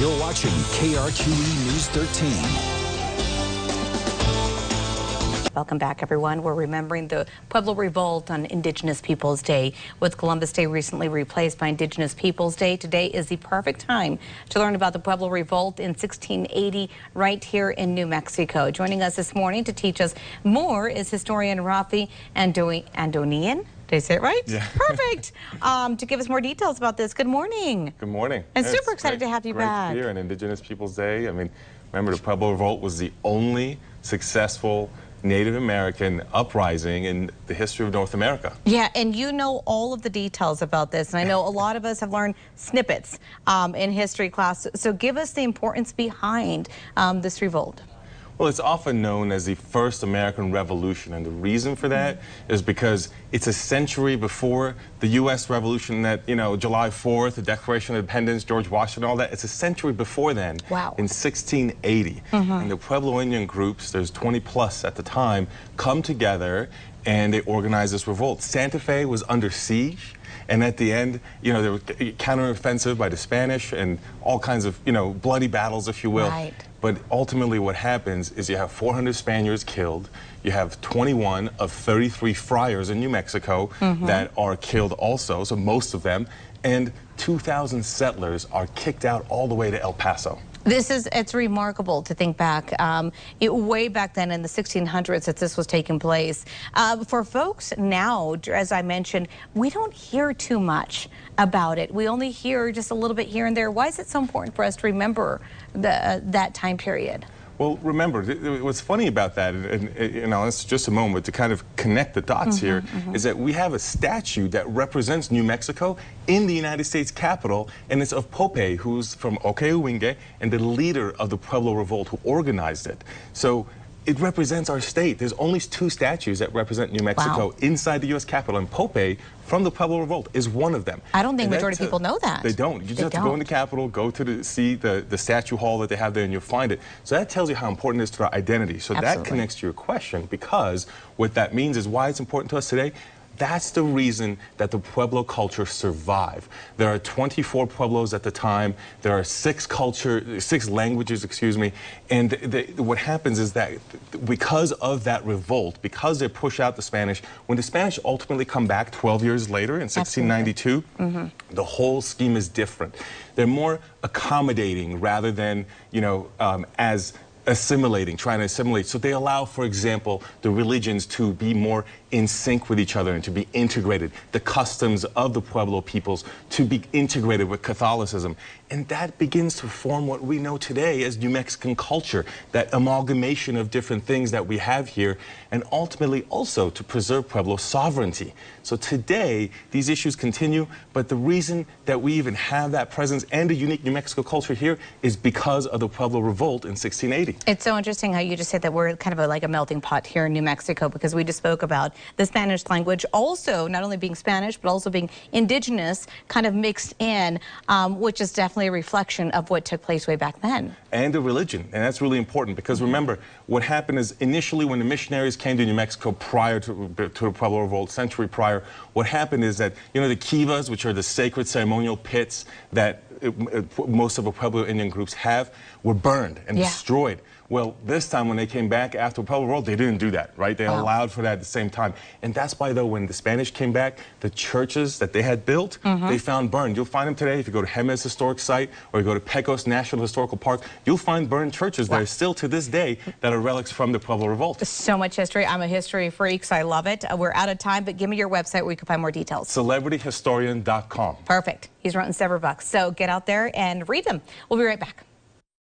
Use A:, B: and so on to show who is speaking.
A: You're watching KRQE News 13.
B: Welcome back, everyone. We're remembering the Pueblo Revolt on Indigenous Peoples Day. With Columbus Day recently replaced by Indigenous Peoples Day, today is the perfect time to learn about the Pueblo Revolt in 1680 right here in New Mexico. Joining us this morning to teach us more is historian Raffi Andonian. Did I say it right?
C: Yeah.
B: Perfect. To give us more details about this. Good morning.
C: Good morning.
B: I'm super excited to have you back.
C: Great to be here on Indigenous Peoples Day. I mean, remember the Pueblo Revolt was the only successful Native American uprising in the history of North America.
B: Yeah, and you know all of the details about this, and I know a lot of us have learned snippets in history class. So give us the importance behind this revolt.
C: Well, it's often known as the first American Revolution, and the reason for that is because it's a century before the U.S. Revolution that, you know, July 4th, the Declaration of Independence, George Washington, all that. It's a century before then,
B: wow,
C: in 1680. And the Pueblo Indian groups, there's 20 plus at the time, come together and they organize this revolt. Santa Fe was under siege. And at the end, you know, there was counteroffensive by the Spanish and all kinds of, you know, bloody battles, if you will.
B: Right.
C: But ultimately what happens is you have 400 Spaniards killed, you have 21 of 33 friars in New Mexico that are killed also, so most of them, and 2,000 settlers are kicked out all the way to El Paso.
B: It's remarkable to think back, way back then in the 1600s that this was taking place. For folks now, as I mentioned, we don't hear too much about it. We only hear just a little bit here and there. Why is it so important for us to remember that time period?
C: Well, remember, what's funny about that, and you know, it's just a moment to kind of connect the dots here, is that we have a statue that represents New Mexico in the United States Capitol, and it's of Pope, who's from Okeowinge, and the leader of the Pueblo Revolt who organized it. So it represents our state. There's only 2 statues that represent New Mexico inside the U.S. Capitol, and Pope from the Pueblo Revolt is one of them.
B: I don't think majority of people know that.
C: They don't. You just have to go in the Capitol, go to see the statue hall that they have there, and you'll find it. So that tells you how important it is to our identity. So that connects to your question, because what that means is why it's important to us today. That's the reason that the Pueblo culture survived. There are 24 Pueblos at the time. There are 6 languages, excuse me. And what happens is that because of that revolt, because they push out the Spanish, when the Spanish ultimately come back 12 years later in 1692, the whole scheme is different. They're more accommodating rather than, you know, trying to assimilate. So they allow, for example, the religions to be more in sync with each other and to be integrated. The customs of the Pueblo peoples to be integrated with Catholicism. And that begins to form what we know today as New Mexican culture, that amalgamation of different things that we have here, and ultimately also to preserve Pueblo sovereignty. So today, these issues continue, but the reason that we even have that presence and a unique New Mexico culture here is because of the Pueblo Revolt in 1680.
B: It's so interesting how you just said that we're kind of like a melting pot here in New Mexico, because we just spoke about the Spanish language also not only being Spanish, but also being indigenous kind of mixed in, which is definitely a reflection of what took place way back then.
C: And the religion, and that's really important, because remember, what happened is initially when the missionaries came to New Mexico prior to the Pueblo Revolt, century prior, what happened is that, you know, the kivas, which are the sacred ceremonial pits that most of the Pueblo Indian groups have, were burned and destroyed. Well, this time when they came back after the Pueblo Revolt, they didn't do that, right? They allowed for that at the same time. And that's why, though, when the Spanish came back, the churches that they had built, they found burned. You'll find them today if you go to Jemez Historic Site or you go to Pecos National Historical Park. You'll find burned churches there still to this day that are relics from the Pueblo Revolt.
B: So much history. I'm a history freak, so I love it. We're out of time, but give me your website where you can find more details.
C: CelebrityHistorian.com.
B: Perfect. He's written several books, so get out there and read them. We'll be right back.